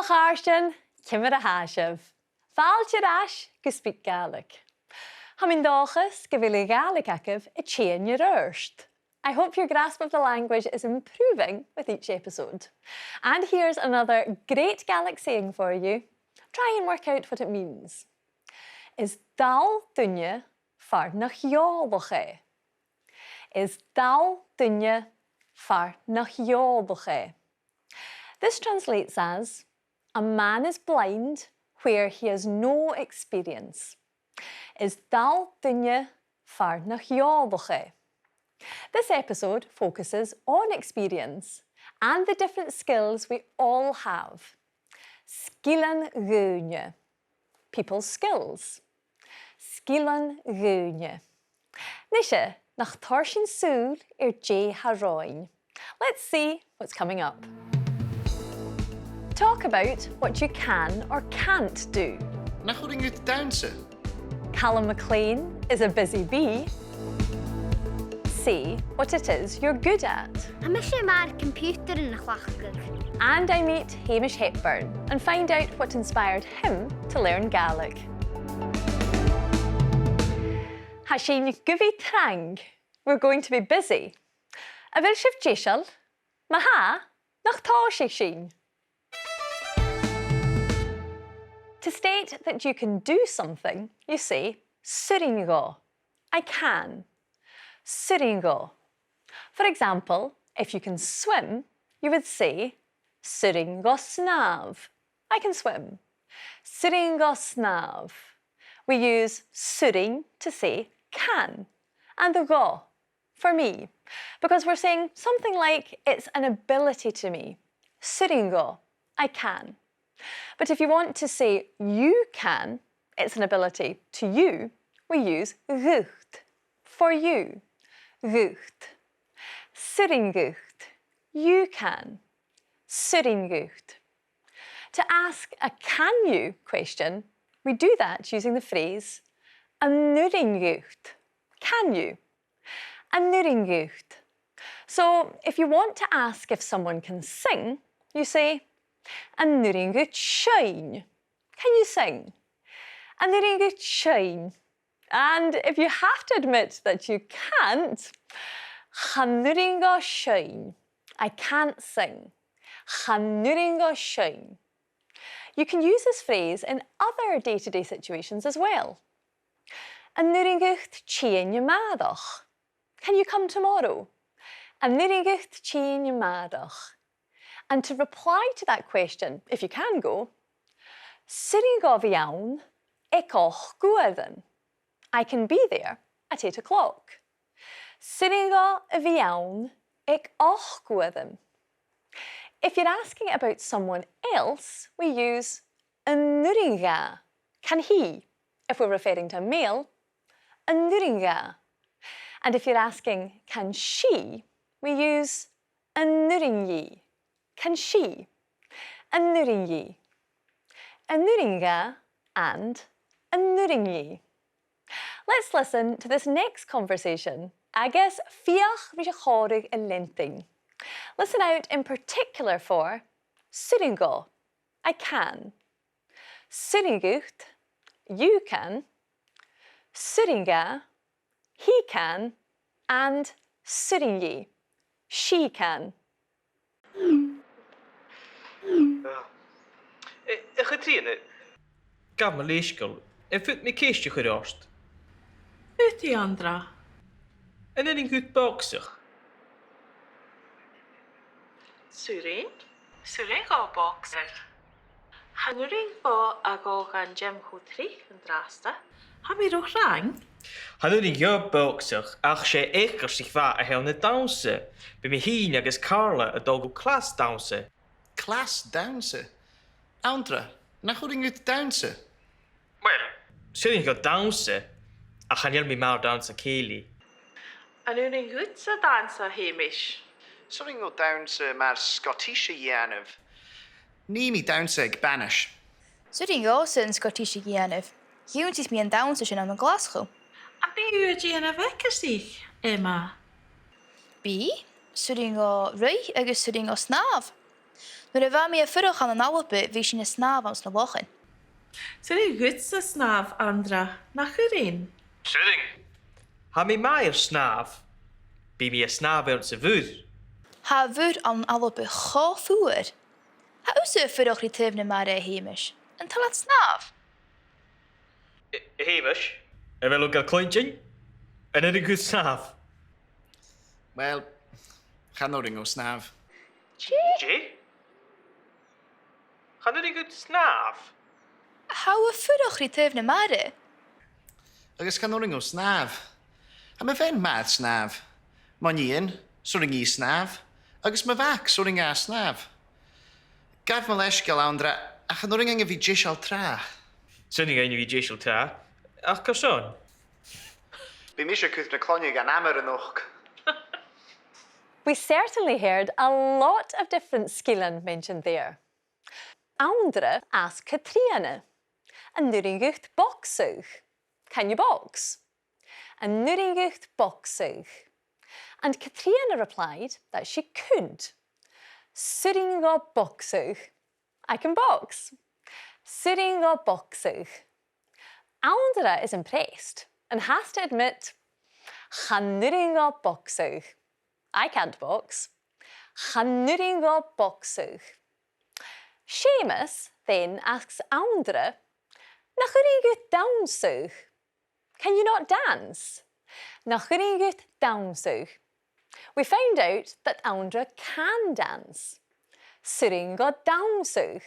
Cháirsteán, cimar a háisibh. Fáilte ais go speakgaelic. Hamindáchas go bhfuil Gaelic acibh I chéan first. I hope your grasp of the language is improving with each episode. And here's another great Gaelic saying for you. Try and work out what it means. Is dal dunne far nach Gàidhlig? Is dal dunne far nach Gàidhlig? This translates as, a man is blind where he has no experience. Is dal dunne far nach Gàidhlig? This episode focuses on experience and the different skills we all have. Sheilleanan-mil, people's skills. Sheilleanan-mil. Nisha, nach tarshin súl h-ath roin. Let's see what's coming up. Talk about what you can or can't do. Na chuaigh ut damhsa. Calum Maclean is a busy bee. See what it is you're good at. Hamish Hepburn computer in the And I meet Hamish Hepburn and find out what inspired him to learn Gaelic. Hashin guvi trang. We're going to be busy. A bhfuil sibh díseal, maha nach tá sé sin. To state that you can do something, you say stiùidio. I can. Stiùidio. For example, if you can swim, you would say stiùidio snabh. I can swim. Stiùidio snabh. We use stiùidio to say can and the go for me because we're saying something like it's an ability to me. Stiùidio. I can. But if you want to say you can, it's an ability to you, we use ghucht for you. Ghucht. Stiùidio. You can. Stiùidio. To ask a can you question, we do that using the phrase an-nuiríonn. Can you? An-nuiríonn. So if you want to ask if someone can sing, you say an-nuiríonn sheilleanan. Can you sing? An-nuiríonn sheilleanan. And if you have to admit that you can't, an-nuiríonn sheilleanan. I can't sing. An-nuiríonn sheilleanan. You can use this phrase in other day-to-day situations as well. An-nuiríonn tionndadh. Can you come tomorrow? An-nuiríonn tionndadh. And to reply to that question, if you can go, stiùidio bhíonn h-ath. I can be there at 8 o'clock. Stiùidio bhíonn h-ath. If you're asking about someone else, we use an-nuiríonn. Can he? If we're referring to a male, an-nuiríonn. And if you're asking, can she? We use an-nuiríonn. Can she? An-nuiríonn. An-nuiríonn and an-nuiríonn. Let's listen to this next conversation. Agus fíoch MacIlleathain. Listen out in particular for stiùidio. I can. Stiùidio. You can. Stiùidio. He can. And stiùidio. She can. Chatrine, gaf me leeschool en voet me keestje gerost. Ut die andra. En dan een goed boxer. Surin go boxer. Hanuring bo ago gan jem chutri yn drasta. Ha mi roch rang? Han nu een goed boxer, ach ze eker zich va a heel net dansen. Bij me hien agus Carla a dogo klas dansen. Clas damhsa. Andra, na chuaigh ut damhsa. Wel, zullen go dansen? Ach han mi maar dansen Keili. Anuring goed sa dansa Hamish. Suaigh ut damhsa mar Scottische dhéanamh. Ní mi damhsa ag Spanish. Stiùidio sy'n Scottish Gianef. Hiwnt is mi yn dawn sy'n am y Glasgow. A bi yw di yn y fecas dich, Emma? Bi, stiùidio rwy agus stiùidio snaf. Nuair a bheith mé a furach an alba bhí sin na snáb ans na bhachan. Surin goed sa snaf andra. Nach erin. Sitting. Ha mi mai'r snaf. Bi mi a snaf ewn sa fwyd. Ha bhúr an alba chá fuair. Ha úsa furach rí tefna mar a Hamish. An talat snáb. Hamish, e fel o gael cloentyn? Yn yr gwyd snaf. Wel, chan o ring o snaf. G? Chan yr gwyd snaf? Ha a furach rí tefna mar a. Agus chan o ring o snaf. A mae fe'n mad snaf. Mae'n un, so ring I snaf. Agus mae fac, so ring A snaf. Gaf mae leis gael awndra, a chan o ring ang y fi jisial tra. Sy'n ni'n fi jesel ta. Ach gyson? Bi mi eisiau cwth na clonig gan amr yn ochg. We certainly heard a lot of different skillan mentioned there. Aundra asked Katriana, and nuringucht boxug. Can you box? And nuringucht boxug. And Katriana replied that she could. Suringo boxug. I can box. Suringo boxug. Aundra is impressed and has to admit, Chanuringo boxug. I can't box. Chanuringo boxug. Seamus then asks Aundra, Nachuringut downsug. Can you not dance? Nachuringut downsug. We found out that Aundra can dance. Suringo downsug.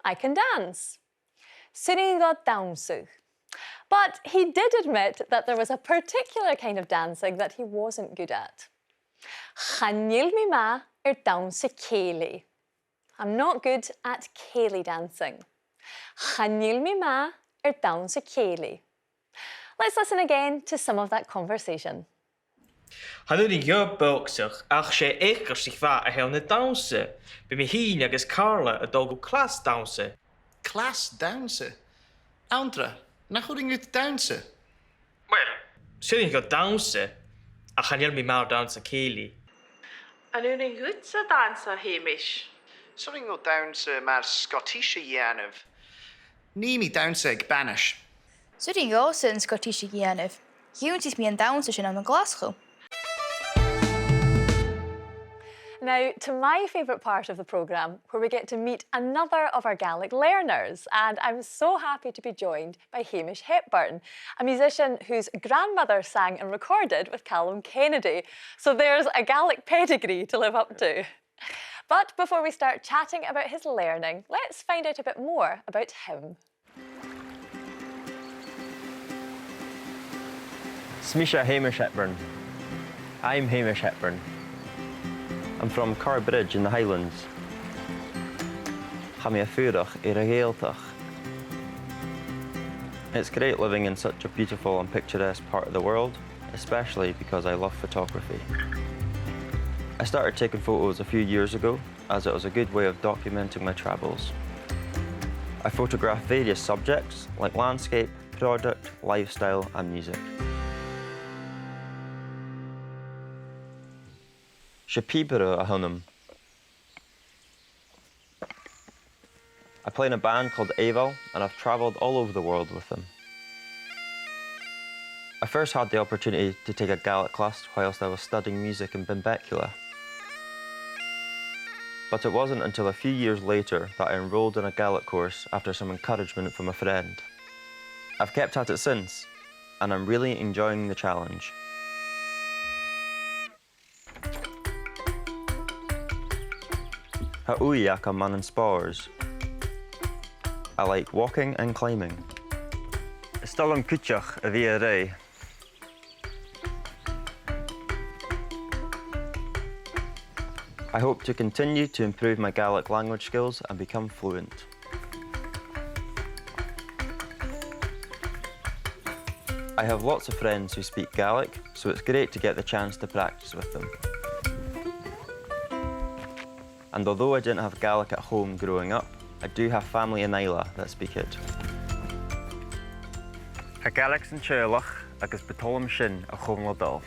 I can dance. Suringo downsug. But he did admit that there was a particular kind of dancing that he wasn't good at. Chanil mi ma dansa céili. I'm not good at céili dancing. Chanil mi ma dansa céili. Let's listen again to some of that conversation. Han yn i'n bocsach ach sé eich sich fa a hewn y dansa. Bi mi hyn agus Carla a dogw clas dansa. Class dansa? Awndra, na chw ring ut dansa? Wel, sy'n ni'n dansa. A chanel mi mawr dansa céili. An urin goed sa dansa Hamish. So ring o dansa mae'r Scottish ianaf. Ni mi dansa ag banish. Surin go sy'n Scottish Gianif. Hiúntis mi an dansa sin an Glasgow. Now, to my favourite part of the programme, where we get to meet another of our Gaelic learners, and I'm so happy to be joined by Hamish Hepburn, a musician whose grandmother sang and recorded with Calum Kennedy. So there's a Gaelic pedigree to live up to. But before we start chatting about his learning, let's find out a bit more about him. Smisha Hamish Hepburn. I'm Hamish Hepburn. I'm from Carrbridge in the Highlands. Chamia fúrach Gaidhlig. It's great living in such a beautiful and picturesque part of the world, especially because I love photography. I started taking photos a few years ago, as it was a good way of documenting my travels. I photograph various subjects like landscape, product, lifestyle, and music. Shapibara ahunum. I play in a band called Aval, and I've travelled all over the world with them. I first had the opportunity to take a Gaelic class whilst I was studying music in Benbecula. But it wasn't until a few years later that I enrolled in a Gaelic course after some encouragement from a friend. I've kept at it since, and I'm really enjoying the challenge. Ha-uiak man and spars. I like walking and climbing. Stalum kuchach a via rei. I hope to continue to improve my Gaelic language skills and become fluent. I have lots of friends who speak Gaelic, so it's great to get the chance to practice with them. And although I didn't have Gaelic at home growing up, I do have family in Islay that speak it. Ha Gaelic sy'n sheilleach agus betolum sin a chumladal.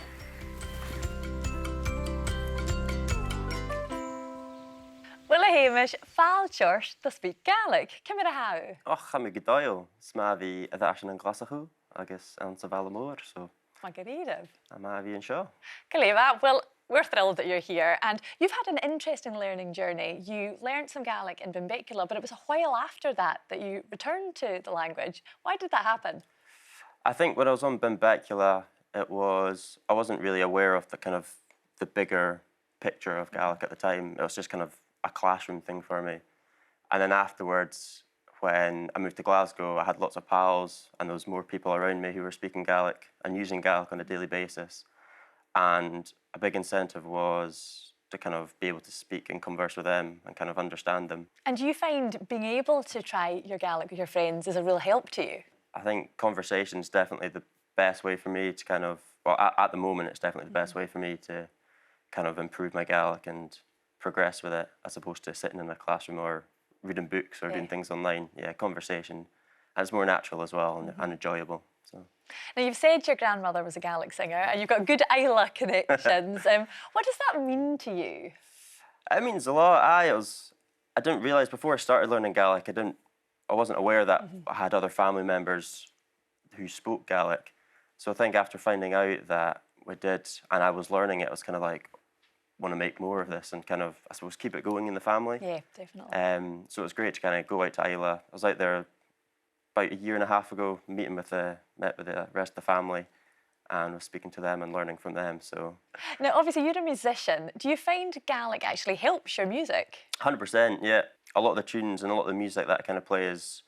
Well, Hamish, fáil teoirt do speak Gaelic. Cymryd a how? Och, I'm a Gàidhlig. Smá bhí a bheasin an glasachú, agus an sa bhela mór, so My Gàidhlig. I'm a bhí an seo. Calum, well, we're thrilled that you're here, and you've had an interesting learning journey. You learnt some Gaelic in Benbecula, but it was a while after that you returned to the language. Why did that happen? I think when I was on Benbecula, I wasn't really aware of the bigger picture of Gaelic at the time. It was just kind of a classroom thing for me. And then afterwards, when I moved to Glasgow, I had lots of pals and there was more people around me who were speaking Gaelic and using Gaelic on a daily basis. And a big incentive was to kind of be able to speak and converse with them and kind of understand them. And do you find being able to try your Gaelic with your friends is a real help to you? I think conversation's definitely the best way for me to kind of, well, at the moment, it's definitely the best way for me to kind of improve my Gaelic and progress with it, as opposed to sitting in a classroom or reading books or doing things online. Yeah, conversation. And it's more natural as well and enjoyable. So. Now, you've said your grandmother was a Gaelic singer and you've got good Isla connections. What does that mean to you? It means a lot. I didn't realise before I started learning Gaelic, I wasn't aware that I had other family members who spoke Gaelic. So I think after finding out that we did, and I was learning it, I was kind of like, want to make more of this and kind of, I suppose, keep it going in the family. Yeah, definitely. So it was great to kind of go out to Isla. I was out there about a year and a half ago, met with the rest of the family and was speaking to them and learning from them, so. Now, obviously, you're a musician. Do you find Gaelic actually helps your music? 100%, yeah. A lot of the tunes and a lot of the music that I kind of play is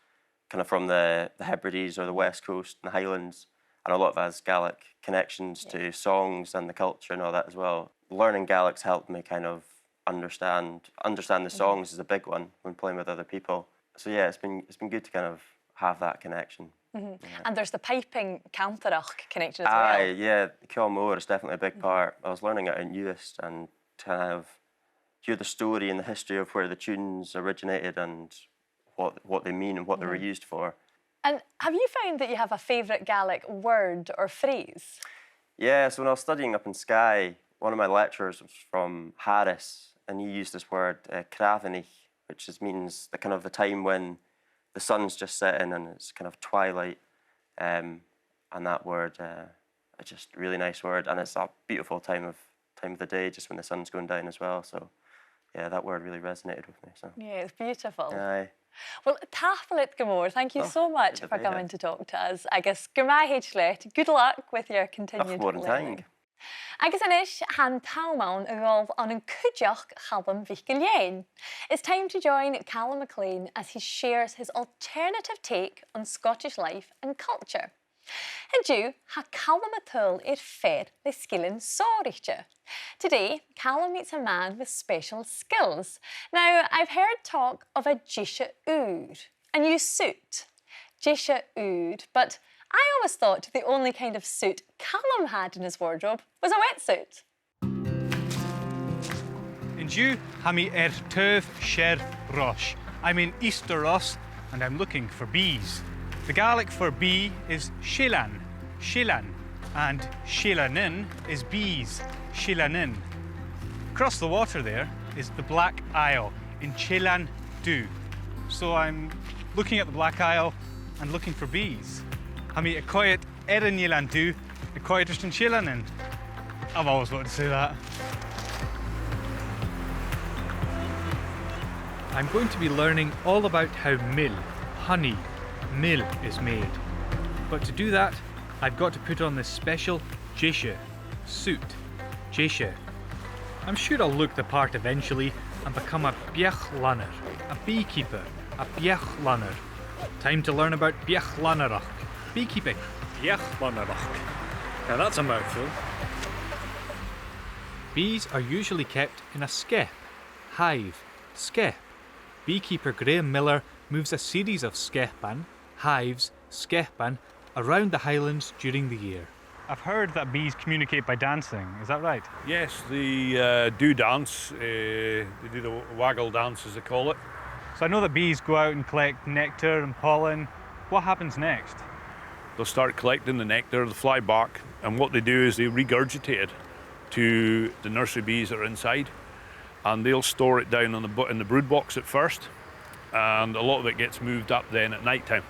kind of from the Hebrides or the West Coast and the Highlands, and a lot of it has Gaelic connections to songs and the culture and all that as well. Learning Gaelic's helped me kind of understand the songs is a big one when playing with other people. So yeah, it's been good to kind of have that connection. Yeah. And there's the piping cantarach connection as well. Yeah, Ceol Mór is definitely a big part. I was learning it in youth and to kind of hear the story and the history of where the tunes originated and what they mean and what they were used for. And have you found that you have a favourite Gaelic word or phrase? Yeah, so when I was studying up in Skye, one of my lecturers was from Harris, and he used this word, cravanich, which means the time when the sun's just setting and it's kind of twilight. And that word, it's just a really nice word, and it's a beautiful time of the day, just when the sun's going down as well. So, yeah, that word really resonated with me. So. Yeah, it's beautiful. Aye. Well, Taobh Sear, thank you so much for coming to talk to us. Agus h-ath, good luck with your continued learning. Agus inis han Taobh a golf on an cúideach Calum MacIlleathain. It's time to join Calum Maclean as he shares his alternative take on Scottish life and culture. Hedú ha Calum atul fair le skillen sóirichte. Today, Calum meets a man with special skills. Now, I've heard talk of a sheilleanan-mil, a new suit. Sheilleanan-mil, but I always thought the only kind of suit Calum had in his wardrobe was a wetsuit. Inju Hamish Taobh Sear Rois. I'm in Easter Ross and I'm looking for bees. The Gaelic for bee is sheilleanan, and sheilleanan is bees, sheilleanan. Across the water there is the Black Isle in tionndadh. So I'm looking at the Black Isle and looking for bees. Hami a toirt ionnsachadh, a toirt in sheilleanan. I've always wanted to say that. I'm going to be learning all about how honey, mil is made. But to do that, I've got to put on this special suit. I'm sure I'll look the part eventually and become a beechelanner, a beekeeper, a beechelanner. Time to learn about beechlannarach, beekeeping. Beechlannarach. Now that's a mouthful. Bees are usually kept in a skep, hive, skep. Beekeeper Graham Miller moves a series of skepan, hives, skepan, around the Highlands during the year. I've heard that bees communicate by dancing, is that right? Yes, they do dance. They do the waggle dance, as they call it. So I know that bees go out and collect nectar and pollen. What happens next? They'll start collecting the nectar, they'll fly back, and what they do is they regurgitate it to the nursery bees that are inside. and they'll store it down in the brood box at first, and a lot of it gets moved up then at night time.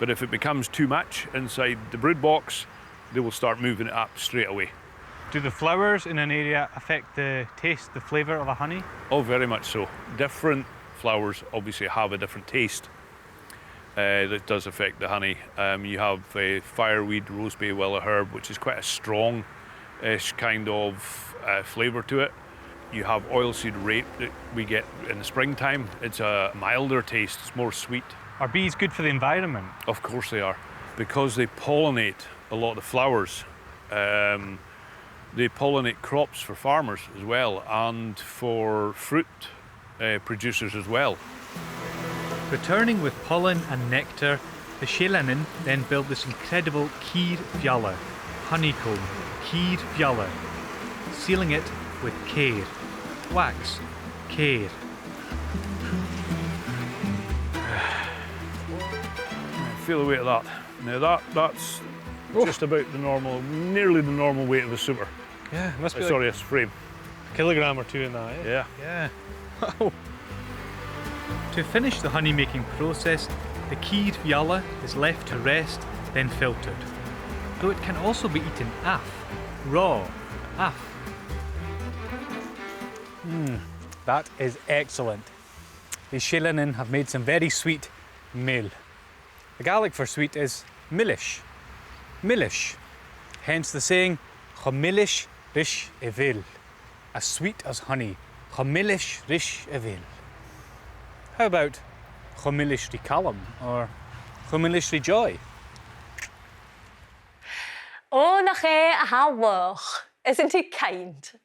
But if it becomes too much inside the brood box, they will start moving it up straight away. Do the flowers in an area affect the taste, the flavour of a honey? Oh, very much so. Different flowers obviously have a different taste that does affect the honey. You have fireweed, rosebay, willow herb, which is quite a strong-ish kind of flavour to it. You have oilseed rape that we get in the springtime. It's a milder taste, it's more sweet. Are bees good for the environment? Of course they are. Because they pollinate a lot of the flowers. They pollinate crops for farmers as well, and for fruit producers as well. Returning with pollen and nectar, the sheilleanan then build this incredible ceir bheala, honeycomb, ceir bheala, sealing it with care, wax, care. Feel the weight of that. Now that's just about the normal, nearly the normal weight of a super. Yeah, must be sorry, a frame. a kilogram or two in that, eh? Yeah. Yeah. To finish the honey making process, the ceir bheala is left to rest, then filtered. Though it can also be eaten raw, That is excellent. The sheilleanan have made some very sweet mil. The Gaelic for sweet is millish. Hence the saying, "Chomillish rish evil," as sweet as honey. Chomillish rish evil. How about chomillish ri Calum or chomillish ri joy? Oh, nach a halwch. Isn't he kind?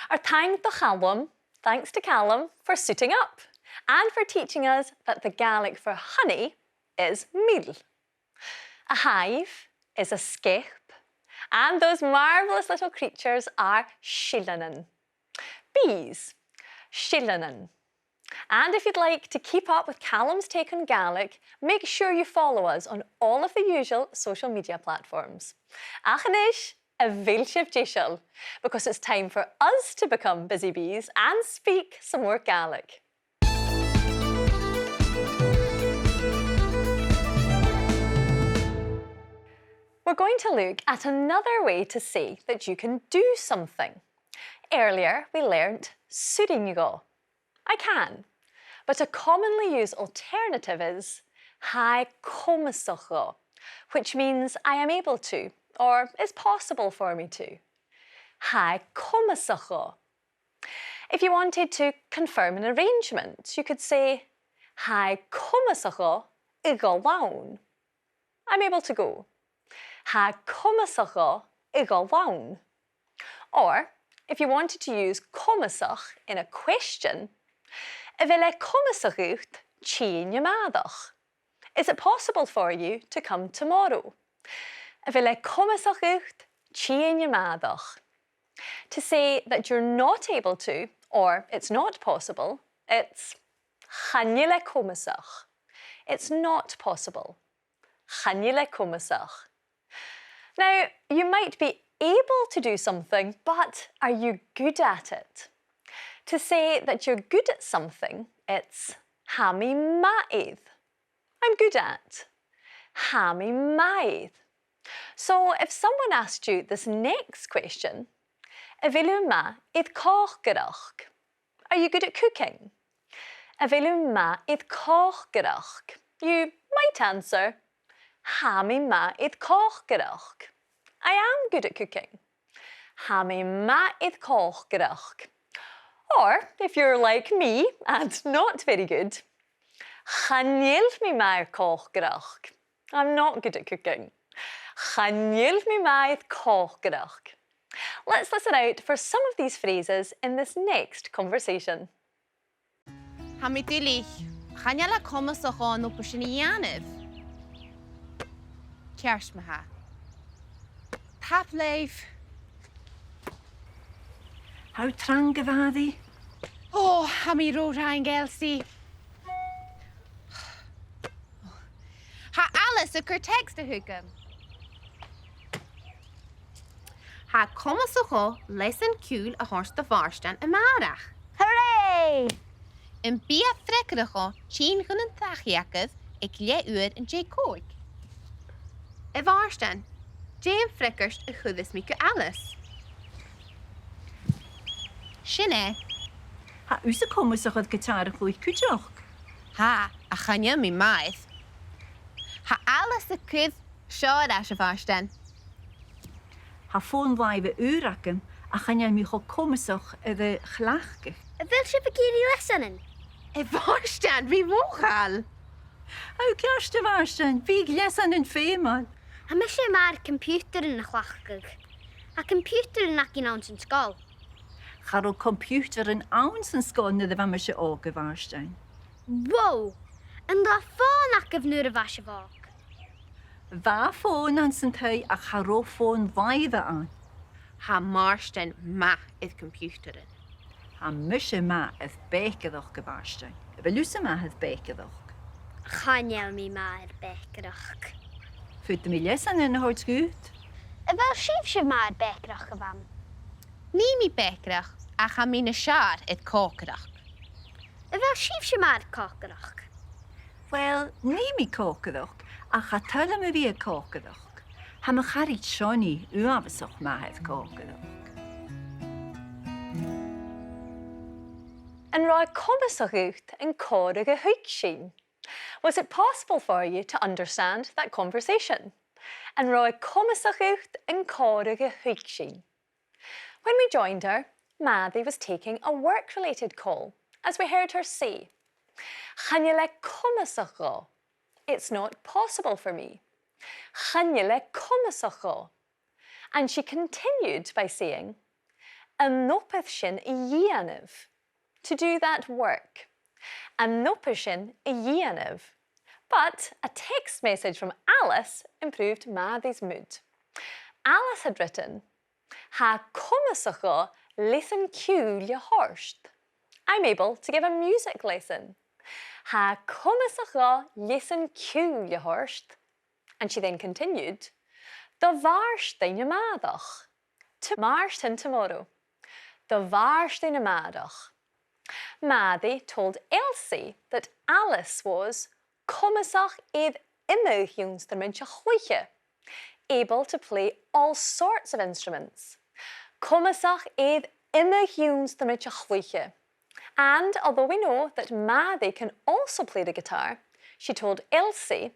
Our thank to Calum, thanks to Calum for suiting up and for teaching us that the Gaelic for honey is mil. A hive is a skep, and those marvellous little creatures are sheilleanan. Bees, sheilleanan. And if you'd like to keep up with Calum's take on Gaelic, make sure you follow us on all of the usual social media platforms. Achanish, a vilship jishal, because it's time for us to become busy bees and speak some more Gaelic. We're going to look at another way to say that you can do something. Earlier, we learnt stiùidio. I can. But a commonly used alternative is ionnsachadh, which means I am able to, or is possible for me to. Ionnsachadh. If you wanted to confirm an arrangement, you could say ionnsachadh igolán. I'm able to go. Ionnsachadh igolán. Or, if you wanted to use comasach in a question, tionndadh. Is it possible for you to come tomorrow? Tionndadh. To say that you're not able to, or it's not possible, it's comasach. It's not possible. Comasach. Now, you might be able to do something, but are you good at it? To say that you're good at something, it's Hamish Hepburn. I'm good at. Hamish Hepburn. So if someone asked you this next question, are you good at cooking? You might answer, Hamish Hepburn. I am good at cooking. Hamish Hepburn. Or, if you're like me and not very good, I'm not good at cooking. Let's listen out for some of these phrases in this next conversation. Hamidili, Hanyala Comasach no Pushinianiv. Kershmaha. Tapleif. How trangavadi? Oh, Hami Rorain Gelsi. Ha Alice a text a hookum. Ha Comasach lesson cool a horse the varstan a marach. Hooray! Hooray! In bia freckerig tionndadh ik leer en J koik. Waarstaan, Jane frekkers a chudis mieke alles. Sinne, Ha ús a cumasach gitar chuig cúteach. ha, a chanje mi maith. Ha alles a cud seo as a waarstaan. Ha fón bhaibh úrachan a channe mi cho cumasach a bheith chlachgach. A bhfuil si begéirí lesanan? Waarstaan, wie wochal? Ó ceiste bharstan, bhí lesan an fémal. Ha mis sé mar computer in na chlachgach. A computer in ac in ans yn sgol. Char ó computer an ans an scóna a bheit me se ága bharstan. Wow! Yn da ffôn ac yfnwyr y fas y fog. Bha fón an san thai a charó fón bhaibh an. Ha maarstaan ma is computerin. Ha mis ma is beicadach go bharstan. A bheit lusa ma is beicadach. Chanel mi maar bekrach. Fut mi lesan in hort goed. A bhfuil sif si mar bekrach a bham. Ní mi bekrach a cha mi na siar it cócrach. A bhfuil sif si mar cocrach. Wel, ní mi cócadach a cha tulla me bhí a cócadach. Ha me charit Shoni uavasach ma is cócadach. And roi comasach ut in córa go huig sin. Was it possible for you to understand that conversation? And roi comasach ut in córa go huig sin. When we joined her, Maddie was taking a work-related call, as we heard her say, Channe le comasach go. It's not possible for me. Channe le comasach go. And she continued by saying, Nopeth sin I dhéanamh. To do that work. Nopeth sin I dhéanamh. But a text message from Alice improved Maddie's mood. Alice had written, Ha comasach go listen cúil le horst. I'm able to give a music lesson. Ha comasach go listen cúil le horst. And she then continued, The varstain na madach. To marstain tomorrow. The varstain na madach. Maddie told Elsie that Alice was comasach iad ionnsachadh, able to play all sorts of instruments. Comasach iad ionnsachadh. And although we know that Maddie can also play the guitar, she told Elsie,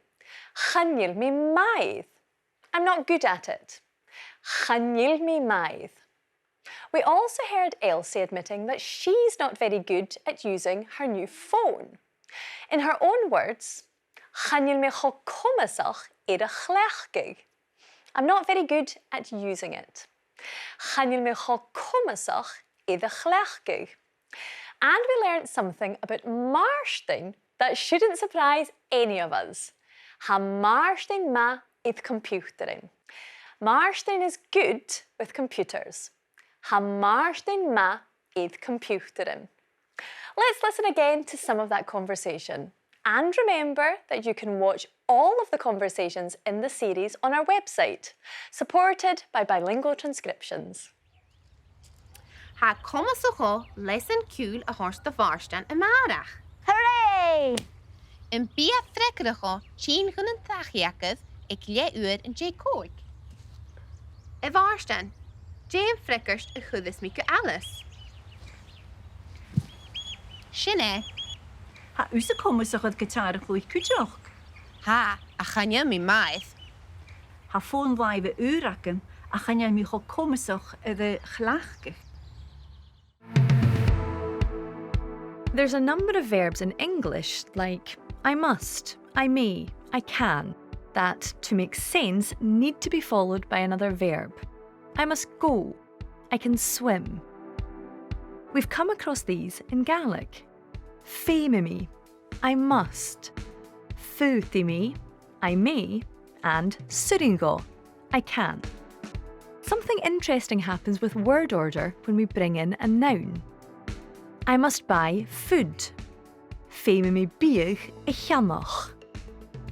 Chanil mi maith. I'm not good at it. Chanil mi maith. We also heard Elsie admitting that she's not very good at using her new phone. In her own words, Chanil mi cho comasach iad a chlachgach. I'm not very good at using it. Chanil mi cho comasach iad a chlachgach. And we learned something about marstain that shouldn't surprise any of us. Ha marstain ma iad computerin. Marstain is good with computers. Ha marstain ma iad computerin. Let's listen again to some of that conversation. And remember that you can watch all of the conversations in the series on our website, supported by bilingual transcriptions. Ha comasach go listen cúil a horst de waarstaan a marach. Hooray! In bia freckerig tionndadh ik leer en J koik. Waarstaan, Jane frekkers a chudis mieke alles. Sinne, Ha ús a cumasach gitar chuig cúteach. ha, a chanje mi maith. Ha fón bhaibh úrachan a channe mi cho cumasach a bheith chlachgach. There's a number of verbs in English, like I must, I may, I can, that, to make sense, need to be followed by another verb. I must go, I can swim. We've come across these in Gaelic. Féimimi, I must. Fo-thiotalan, I may, and stiùidio, I can. Something interesting happens with word order when we bring in a noun. I must buy food. Féimimi bíoch I cheannach.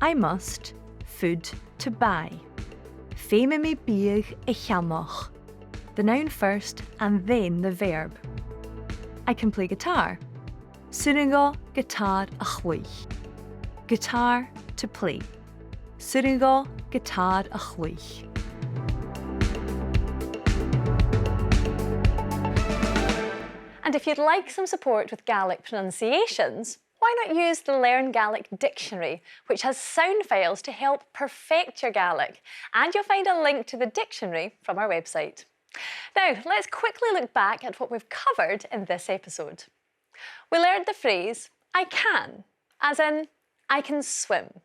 I must, food, to buy. Féimimi bíoch I cheannach. The noun first and then the verb. I can play guitar. Suringo guitar a chuig. Guitar to play. Suringo guitar a chuig. And if you'd like some support with Gaelic pronunciations, why not use the Learn Gaelic dictionary, which has sound files to help perfect your Gaelic, and you'll find a link to the dictionary from our website. Now, let's quickly look back at what we've covered in this episode. We learned the phrase, I can, as in, I can swim.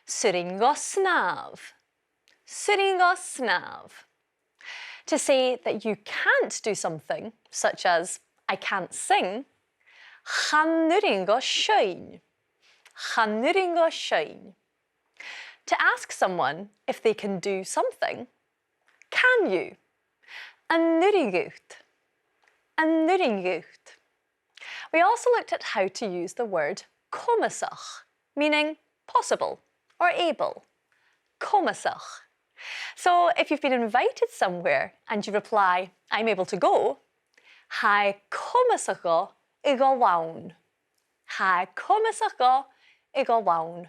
Suringo snav. Suringo snav. To say that you can't do something, such as, I can't sing, Chanuringo shine. Chanuringo shine. To ask someone if they can do something, can you? Annuringut. Annuringut. We also looked at how to use the word comasach, meaning possible or able. Comasach. So if you've been invited somewhere and you reply, I'm able to go, Hai comasacho I go wawn. Hai comasacho I go wawn.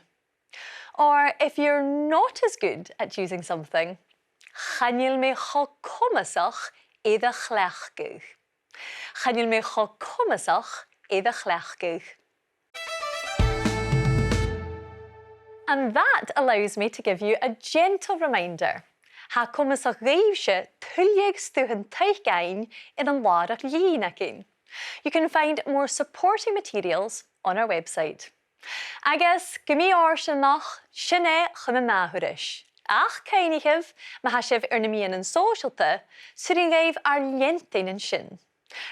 Or if you're not as good at using something, Chanil me cho comasach I the chlechguch. Chanil me cho comasach I the chlechguch. And that allows me to give you a gentle reminder. Ha comasach reivse tullig stuhan teichgain in an larach yinakin. You can find more supporting materials on our website. Agus gymi orsynach sinne chymamahurish. Ach cainichiv mahashiv ernamian and socialta suringav ar lientin and shin.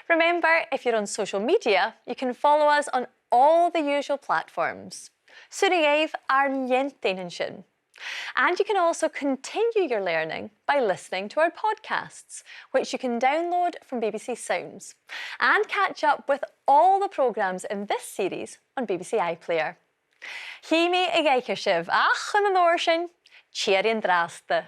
Remember, if you're on social media, you can follow us on all the usual platforms. Suringav ar lientin and shin. And you can also continue your learning by listening to our podcasts, which you can download from BBC Sounds, and catch up with all the programmes in this series on BBC iPlayer. Himi ag eikershiv ach yn an orsyn, cheerin draste.